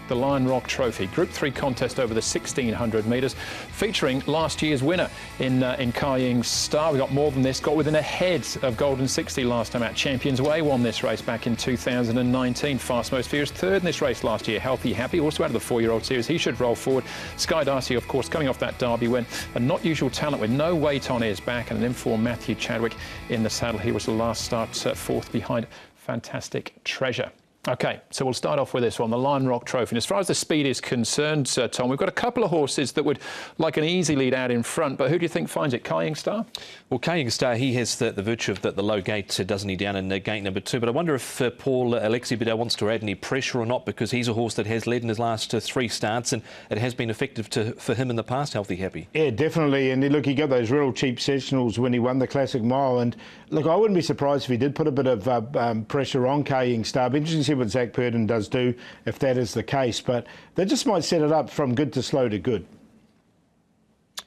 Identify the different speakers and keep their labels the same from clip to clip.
Speaker 1: the Lion Rock Trophy. Group 3 contest over the 1600 metres, featuring last year's winner in Ka Star. We got more than this, got within a head of Golden 60 last time out. Champions Way won this race back in 2019. Fast Most Furious third in this race last year. Healthy Happy, also out of the 4-year-old series. He should roll forward. Sky Darcy, of course, coming off that Derby win. A not usual talent with no weight on his back, and an informed Matthew Chadwick in the saddle. He was the last start, fourth behind Fantastic Treasure. OK, so we'll start off with this one, the Lion Rock Trophy. And as far as the speed is concerned, Tom, we've got a couple of horses that would like an easy lead out in front, but who do you think finds it? Ka Star?
Speaker 2: Well, Ka Star, he has the virtue of the low gate, doesn't he, down in gate number 2. But I wonder if Paul Alexi Bedell wants to add any pressure or not, because he's a horse that has led in his last 3 starts, and it has been effective for him in the past, Healthy Happy.
Speaker 3: Yeah, definitely. And look, he got those real cheap sectionals when he won the Classic Mile. And look, I wouldn't be surprised if he did put a bit of pressure on Ka Star. Be interesting to see what Zach Purden does do if that is the case, but they just might set it up from good to slow to good.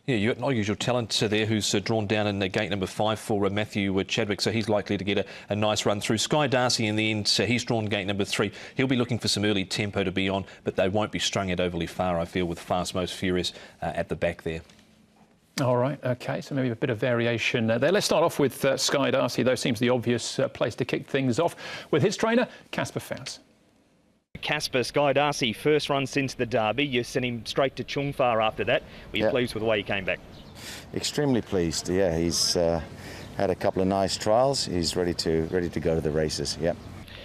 Speaker 2: Yeah, you've got no usual talent there who's drawn down in gate number 5 for Matthew Chadwick, so he's likely to get a nice run through. Sky Darcy in the end, he's drawn gate number 3. He'll be looking for some early tempo to be on, but they won't be strung it overly far, I feel, with Fast Most Furious at the back there.
Speaker 1: All right, OK, so maybe a bit of variation there. Let's start off with Sky Darcy, though. Seems the obvious place to kick things off with his trainer, Casper Faust.
Speaker 4: Casper, Sky Darcy, first run since the Derby. You sent him straight to Chungfar after that. Were you pleased with the way he came back?
Speaker 5: Extremely pleased, yeah. He's had a couple of nice trials. He's ready to go to the races, yeah.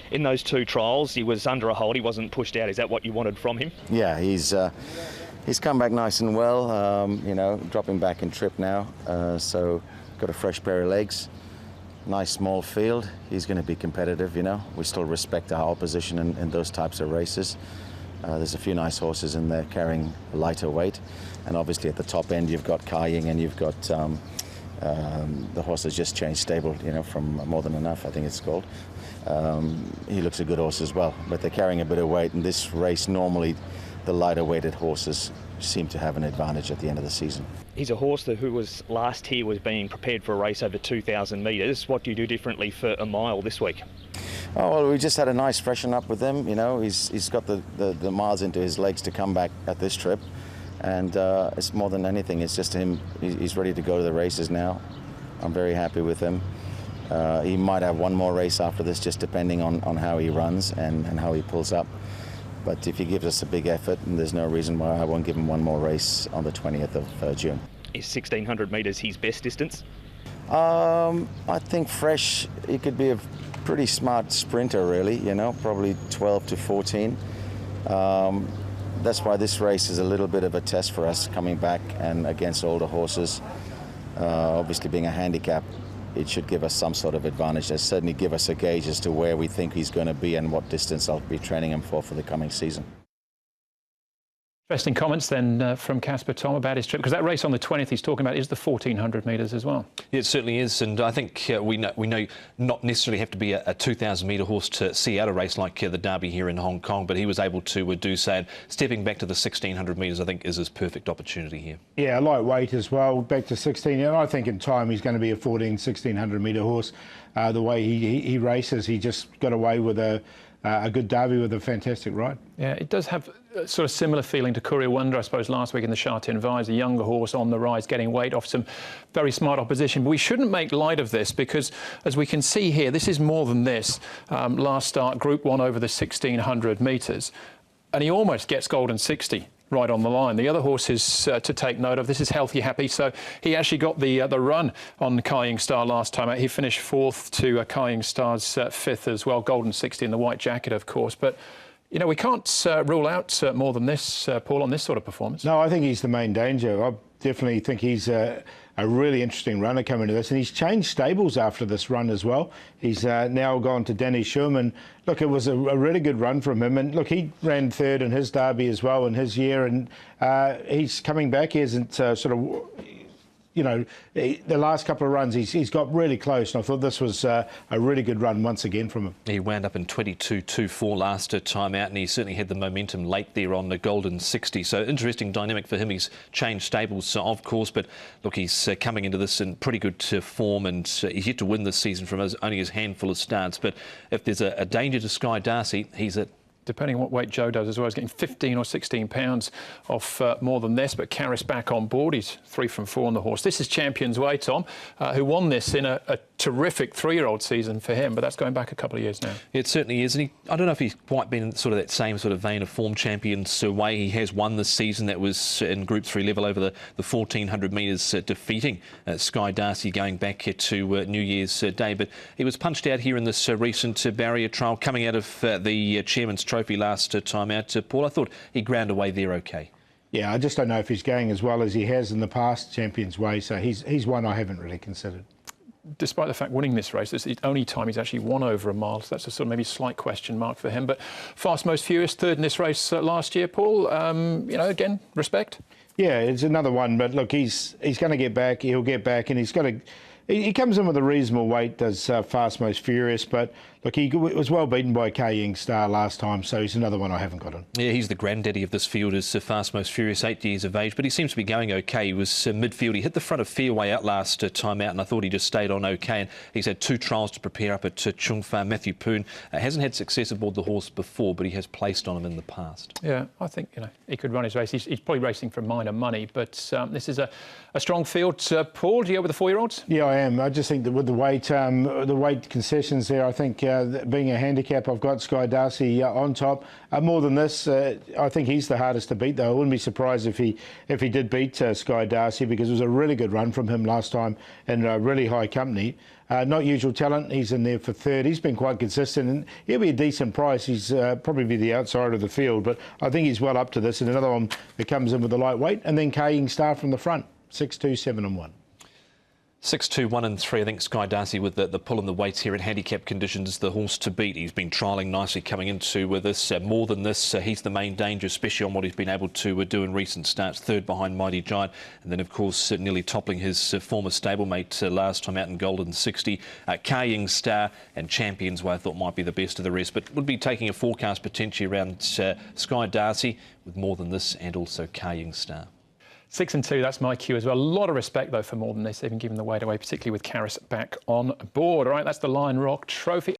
Speaker 4: In those 2 trials, he was under a hold. He wasn't pushed out. Is that what you wanted from him?
Speaker 5: Yeah, he's come back nice and well, you know, dropping back in trip now. So got a fresh pair of legs. Nice small field. He's going to be competitive, you know. We still respect our opposition in those types of races. There's a few nice horses in there carrying a lighter weight. And obviously at the top end you've got Ka and you've got the horse has just changed stable, you know, from More Than Enough, I think it's called. He looks a good horse as well, but they're carrying a bit of weight. In this race, normally the lighter weighted horses seem to have an advantage at the end of the season.
Speaker 4: He's a horse who was last here was being prepared for a race over 2,000 metres. What do you do differently for a mile this week?
Speaker 5: Oh, well, we just had a nice freshen up with him. You know, he's got the miles into his legs to come back at this trip. And it's more than anything, it's just him. He's ready to go to the races now. I'm very happy with him. He might have one more race after this, just depending on how he runs and how he pulls up. But if he gives us a big effort, and there's no reason why I won't give him one more race on the 20th of June.
Speaker 4: Is 1,600 metres his best distance?
Speaker 5: I think fresh, he could be a pretty smart sprinter, really, you know, probably 12 to 14. That's why this race is a little bit of a test for us coming back and against older horses. Obviously being a handicap, it should give us some sort of advantage. It'll certainly give us a gauge as to where we think he's going to be and what distance I'll be training him for the coming season.
Speaker 1: Interesting comments then from Casper, Tom, about his trip, because that race on the 20th he's talking about is the 1,400 metres as well.
Speaker 2: Yeah, it certainly is, and I think we know not necessarily have to be a 2,000 metre horse to see out a race like the Derby here in Hong Kong, but he was able to do so. And stepping back to the 1,600 metres, I think, is his perfect opportunity here.
Speaker 3: Yeah, lightweight as well, back to 16. And I think in time he's going to be a 1,600 metre horse. The way he races, he just got away with a good Derby with a fantastic ride.
Speaker 1: Yeah, it does have a sort of similar feeling to Courier Wonder, I suppose, last week in the Sha Tin Vise, a younger horse on the rise, getting weight off some very smart opposition. But we shouldn't make light of this because, as we can see here, this is more than this. Last start, Group 1 over the 1,600 metres. And he almost gets Golden 60 right on the line. The other horses to take note of, this is Healthy Happy. So he actually got the run on Ka Star last time out. He finished 4th to Ka Star's 5th as well. Golden 60 in the white jacket, of course. But, you know, we can't rule out more than this, Paul, on this sort of performance.
Speaker 3: No, I think he's the main danger. I definitely think he's a really interesting runner coming to this. And he's changed stables after this run as well. He's now gone to Danny Sherman. Look, it was a really good run from him. And look, he ran 3rd in his Derby as well in his year. And he's coming back. He hasn't sort of, you know, the last couple of runs, he's got really close. And I thought this was a really good run once again from him.
Speaker 2: He wound up in 22.24 last time out, and he certainly had the momentum late there on the Golden 60. So interesting dynamic for him. He's changed stables, of course, but look, he's coming into this in pretty good form, and he's yet to win this season from only his handful of starts. But if there's a danger to Sky Darcy, he's at
Speaker 1: depending on what weight Joe does as well, he's getting 15 or 16 pounds off more than this. But Karras back on board. He's 3 from 4 on the horse. This is Champions Way, Tom, who won this in a terrific 3-year-old season for him, but that's going back a couple of years now.
Speaker 2: It certainly is. And I don't know if he's quite been in sort of that same sort of vein of form Champions Way. He has won this season. That was in Group 3 level over the 1,400 metres, defeating Sky Darcy going back to New Year's Day. But he was punched out here in this recent barrier trial coming out of the Chairman's Trophy last time out. Paul, I thought he ground away there okay.
Speaker 3: Yeah, I just don't know if he's going as well as he has in the past Champions Way, so he's one I haven't really considered. Despite the fact winning this race, it's the only time he's actually won over a mile, so that's a sort of maybe slight question mark for him. But Fast Most Furious, third in this race last year, Paul. You know, again, respect. Yeah, it's another one, but look, he's going to get back. He'll get back, and he's got to. He comes in with a reasonable weight, does Fast Most Furious, but look, he was well beaten by Kaying Star last time, so he's another one I haven't got on.
Speaker 2: Yeah, he's the granddaddy of this field, is Fast Most Furious, 8 years of age, but he seems to be going okay. He was midfield. He hit the front of Fairway out last time out, and I thought he just stayed on okay, and he's had 2 trials to prepare up at Chung Fa. Matthew Poon hasn't had success aboard the horse before, but he has placed on him in the past. Yeah, I think he could run his race. He's probably racing for minor money, but this is a strong field. Paul, do you go with the 4-year-olds? Yeah, I am. I just think that with the weight concessions there, I think being a handicap, I've got Sky Darcy on top. More than this, I think he's the hardest to beat, though. I wouldn't be surprised if he did beat Sky Darcy, because it was a really good run from him last time in really high company. Not Usual Talent, he's in there for third. He's been quite consistent, and he'll be a decent price. He's probably be the outside of the field, but I think he's well up to this. And another one that comes in with the lightweight, and then Kaying Star from the front, 6, 2, 7 and 1. 6, 2, 1 and 3. I think Sky Darcy with the pull and the weights here in handicap conditions is the horse to beat. He's been trialling nicely coming into this. More than this, he's the main danger, especially on what he's been able to do in recent starts. Third behind Mighty Giant, and then of course nearly toppling his former stablemate last time out in Golden 60. Kaying Star and Champions Way I thought might be the best of the rest, but would be taking a forecast potentially around Sky Darcy with More Than This and also Kaying Star. 6 and 2, that's my cue as well. A lot of respect, though, for More Than This, even giving the weight away, particularly with Karras back on board. All right, that's the Lion Rock Trophy.